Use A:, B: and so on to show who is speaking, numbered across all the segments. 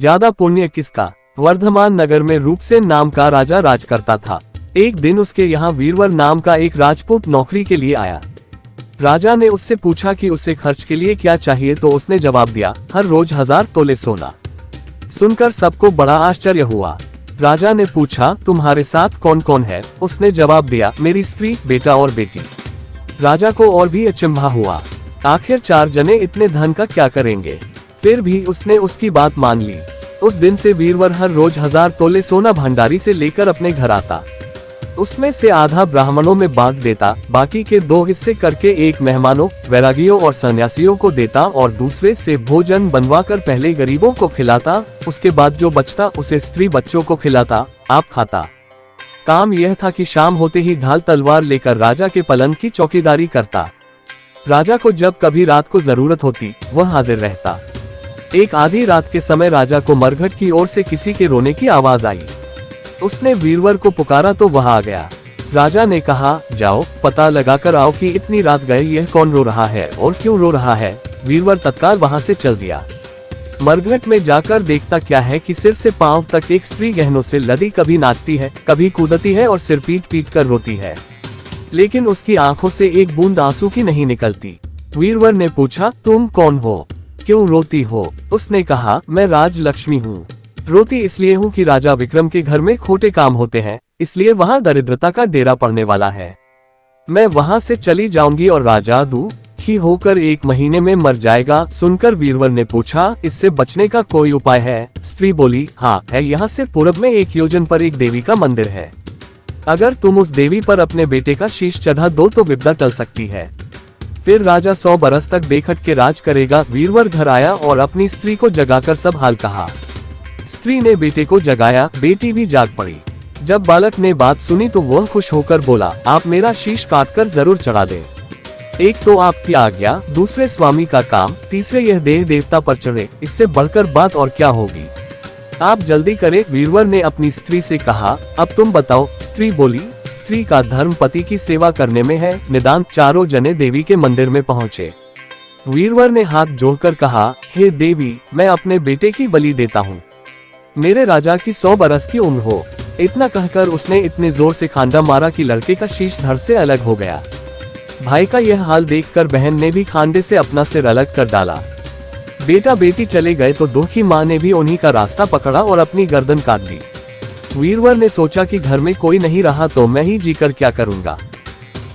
A: ज्यादा पुण्य किसका। वर्धमान नगर में रूपसेन नाम का राजा राज करता था। एक दिन उसके यहाँ वीरवर नाम का एक राजपूत नौकरी के लिए आया। राजा ने उससे पूछा कि उसे खर्च के लिए क्या चाहिए, तो उसने जवाब दिया, हर रोज 1000 तोले सोना। सुनकर सबको बड़ा आश्चर्य हुआ। राजा ने पूछा, तुम्हारे साथ कौन कौन है? उसने जवाब दिया, मेरी स्त्री, बेटा और बेटी। राजा को और भी अचंभा हुआ, आखिर 4 जने इतने धन का क्या करेंगे। फिर भी उसने उसकी बात मान ली। उस दिन से वीरवर हर रोज 1000 तोले सोना भंडारी से लेकर अपने घर आता। उसमें से आधा ब्राह्मणों में बांट देता, बाकी के 2 हिस्से करके एक मेहमानों, वैरागियों और सन्यासियों को देता और दूसरे से भोजन बनवाकर पहले गरीबों को खिलाता, उसके बाद जो बचता उसे स्त्री बच्चों को खिलाता, आप खाता। काम यह था कि शाम होते ही ढाल तलवार लेकर राजा के पलंग की चौकीदारी करता। राजा को जब कभी रात को जरूरत होती, वह हाजिर रहता। एक आधी रात के समय राजा को मरघट की ओर से किसी के रोने की आवाज आई। उसने वीरवर को पुकारा तो वह आ गया। राजा ने कहा, जाओ पता लगाकर आओ कि इतनी रात गए यह कौन रो रहा है और क्यों रो रहा है। वीरवर तत्काल वहां से चल दिया। मरघट में जाकर देखता क्या है कि सिर से पांव तक एक स्त्री गहनों से लदी कभी नाचती है, कभी कूदती है और सिर पीट पीट कर रोती है, लेकिन उसकी आंखों से एक बूंद आंसू की नहीं निकलती। वीरवर ने पूछा, तुम कौन हो, क्यों रोती हो? उसने कहा, मैं राजलक्ष्मी हूँ। रोती इसलिए हूँ कि राजा विक्रम के घर में खोटे काम होते हैं, इसलिए वहाँ दरिद्रता का डेरा पड़ने वाला है। मैं वहाँ से चली जाऊंगी और राजा दुखी होकर 1 महीने में मर जाएगा। सुनकर वीरवर ने पूछा, इससे बचने का कोई उपाय है? स्त्री बोली, हाँ है, यहाँ से पूरब में 1 योजन पर एक देवी का मंदिर है। अगर तुम उस देवी पर अपने बेटे का शीश चढ़ा दो तो विपदा टल सकती है। फिर राजा 100 बरस तक बेखट के राज करेगा। वीरवर घर आया और अपनी स्त्री को जगाकर सब हाल कहा। स्त्री ने बेटे को जगाया, बेटी भी जाग पड़ी। जब बालक ने बात सुनी तो वह खुश होकर बोला, आप मेरा शीश काटकर जरूर चढ़ा दें। एक तो आपकी आज्ञा, दूसरे स्वामी का काम, तीसरे यह देह देवता पर चढ़े, इससे बढ़कर बात और क्या होगी। आप जल्दी करें। वीरवर ने अपनी स्त्री से कहा, अब तुम बताओ। स्त्री बोली, स्त्री का धर्म पति की सेवा करने में है। निदान चारों जने देवी के मंदिर में पहुँचे। वीरवर ने हाथ जोड़कर कहा, हे देवी, मैं अपने बेटे की बलि देता हूँ। मेरे राजा की 100 बरस की उम्र हो। इतना कहकर उसने इतने जोर से खांडा मारा कि लड़के का शीश धड़ से अलग हो गया। भाई का यह हाल देखकर बहन ने भी खांडे से अपना सिर अलग कर डाला। बेटा बेटी चले गए तो दुखी माँ ने भी उन्हीं का रास्ता पकड़ा और अपनी गर्दन काट दी। वीरवर ने सोचा कि घर में कोई नहीं रहा तो मैं ही जीकर क्या करूँगा।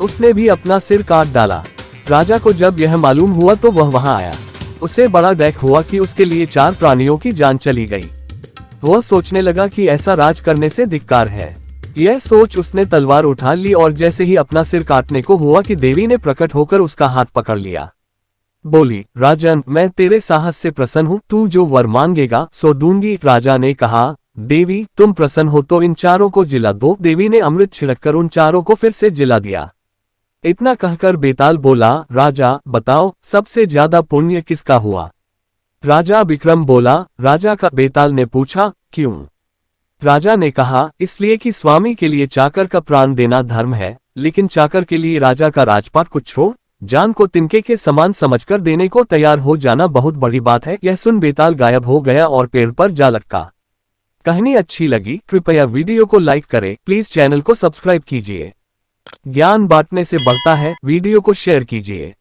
A: उसने भी अपना सिर काट डाला। राजा को जब यह मालूम हुआ तो वह वहाँ आया। उसे बड़ा दुख हुआ कि उसके लिए 4 प्राणियों की जान चली गई। वह सोचने लगा कि ऐसा राज करने से धिक्कार है। यह सोच उसने तलवार उठा ली और जैसे ही अपना सिर काटने को हुआ कि देवी ने प्रकट होकर उसका हाथ पकड़ लिया। बोली, राजन, मैं तेरे साहस से प्रसन्न हूँ, तू जो वर मांगेगा सो दूंगी। राजा ने कहा, देवी तुम प्रसन्न हो तो इन 4 को जिला दो। देवी ने अमृत छिड़ककर उन 4 को फिर से जिला दिया। इतना कहकर बेताल बोला, राजा बताओ सबसे ज्यादा पुण्य किसका हुआ। राजा विक्रम बोला। राजा का बेताल ने पूछा, क्यों? राजा ने कहा, इसलिए कि स्वामी के लिए चाकर का प्राण देना धर्म है, लेकिन चाकर के लिए राजा का राजपाट को छोड़ जान को तिनके के समान समझकर देने को तैयार हो जाना बहुत बड़ी बात है। यह सुन बेताल गायब हो गया और पेड़ पर जा लटका। कहानी अच्छी लगी कृपया वीडियो को लाइक करें, प्लीज चैनल को सब्सक्राइब कीजिए। ज्ञान बांटने से बढ़ता है, वीडियो को शेयर कीजिए।